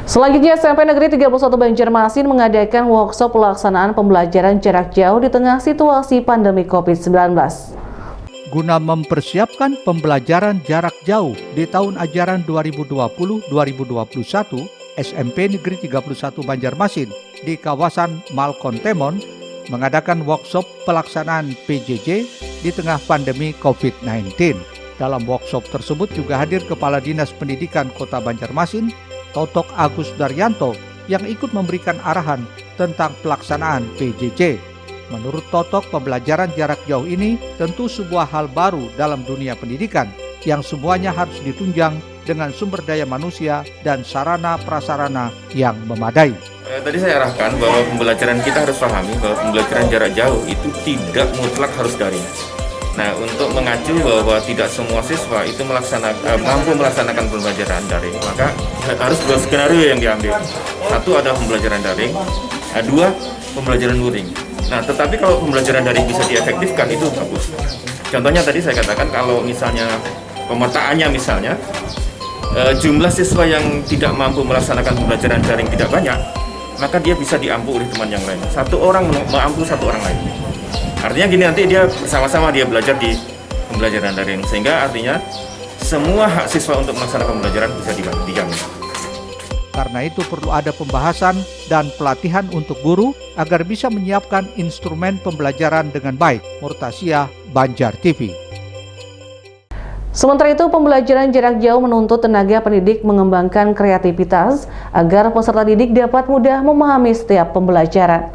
Selanjutnya, SMP Negeri 31 Banjarmasin mengadakan workshop pelaksanaan pembelajaran jarak jauh di tengah situasi pandemi COVID-19. Guna mempersiapkan pembelajaran jarak jauh di tahun ajaran 2020-2021, SMP Negeri 31 Banjarmasin di kawasan Malkontemon mengadakan workshop pelaksanaan PJJ di tengah pandemi COVID-19. Dalam workshop tersebut juga hadir Kepala Dinas Pendidikan Kota Banjarmasin, Totok Agus Daryanto, yang ikut memberikan arahan tentang pelaksanaan PJJ. Menurut Totok, pembelajaran jarak jauh ini tentu sebuah hal baru dalam dunia pendidikan yang semuanya harus ditunjang dengan sumber daya manusia dan sarana prasarana yang memadai. Tadi saya arahkan bahwa pembelajaran kita harus pahami bahwa pembelajaran jarak jauh itu tidak mutlak harus daring. Nah, untuk mengacu bahwa tidak semua siswa itu mampu melaksanakan pembelajaran daring, maka harus dua skenario yang diambil. Satu ada pembelajaran daring, dua pembelajaran luring. Nah, tetapi kalau pembelajaran daring bisa diefektifkan itu bagus. Contohnya tadi saya katakan kalau misalnya pemetaannya jumlah siswa yang tidak mampu melaksanakan pembelajaran daring tidak banyak, maka dia bisa diampu oleh teman yang lain. Satu orang mengampu satu orang lain. Artinya gini, nanti dia bersama-sama dia belajar di pembelajaran daring, sehingga artinya semua hak siswa untuk melaksanakan pembelajaran bisa dijamin. Karena itu perlu ada pembahasan dan pelatihan untuk guru agar bisa menyiapkan instrumen pembelajaran dengan baik. Murtasia, Banjar TV. Sementara itu, pembelajaran jarak jauh menuntut tenaga pendidik mengembangkan kreativitas agar peserta didik dapat mudah memahami setiap pembelajaran.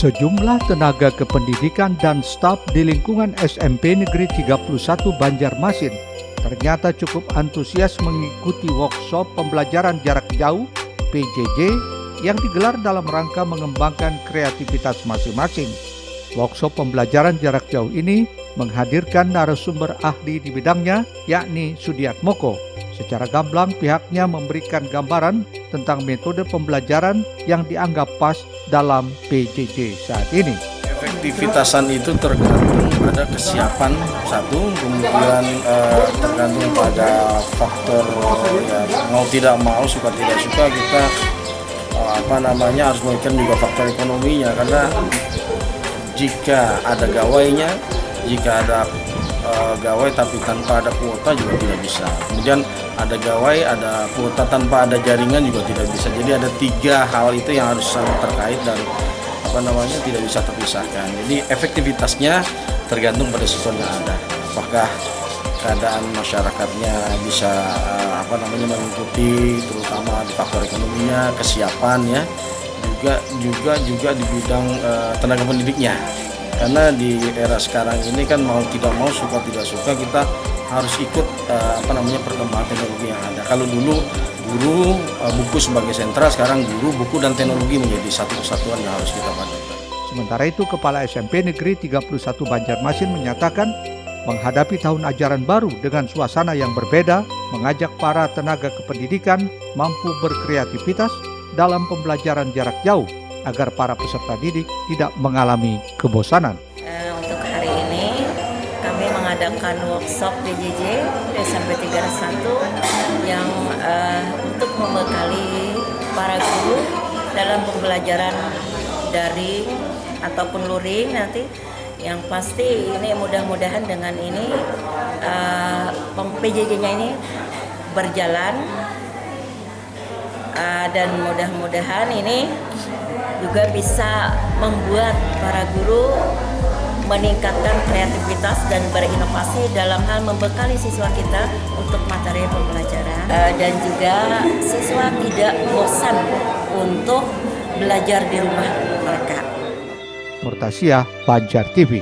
Sejumlah tenaga kependidikan dan staf di lingkungan SMP Negeri 31 Banjarmasin ternyata cukup antusias mengikuti workshop pembelajaran jarak jauh PJJ yang digelar dalam rangka mengembangkan kreativitas masing-masing. Workshop pembelajaran jarak jauh ini menghadirkan narasumber ahli di bidangnya, yakni Sudiatmoko. Secara gamblang, pihaknya memberikan gambaran tentang metode pembelajaran yang dianggap pas dalam PJJ saat ini. Efektivitasan itu tergantung pada kesiapan satu, kemudian tergantung pada faktor mau tidak mau, suka tidak suka kita harus memikirkan juga faktor ekonominya, karena jika ada gawainya, jika ada gawai tapi tanpa ada kuota juga tidak bisa. Kemudian ada gawai, ada kuota tanpa ada jaringan juga tidak bisa. Jadi ada tiga hal itu yang harus saling terkait dan tidak bisa terpisahkan. Jadi efektivitasnya tergantung pada situasi yang ada. Apakah keadaan masyarakatnya bisa mengikuti, terutama di faktor ekonominya, kesiapannya, juga di bidang tenaga pendidiknya. Karena di era sekarang ini kan mau tidak mau, suka tidak suka, kita harus ikut perkembangan teknologi yang ada. Kalau dulu guru buku sebagai sentra, sekarang guru, buku dan teknologi menjadi satu kesatuan yang harus kita padukan. Sementara itu, Kepala SMP Negeri 31 Banjarmasin menyatakan menghadapi tahun ajaran baru dengan suasana yang berbeda, mengajak para tenaga kependidikan mampu berkreativitas dalam pembelajaran jarak jauh agar para peserta didik tidak mengalami kebosanan. Untuk hari ini kami mengadakan workshop PJJ SMP 31 yang untuk membekali para guru dalam pembelajaran daring ataupun luring nanti. Yang pasti ini mudah-mudahan dengan ini PJJ-nya ini berjalan dan mudah-mudahan ini juga bisa membuat para guru meningkatkan kreativitas dan berinovasi dalam hal membekali siswa kita untuk materi pembelajaran dan juga siswa tidak bosan untuk belajar di rumah mereka. Murtasia, Banjar TV.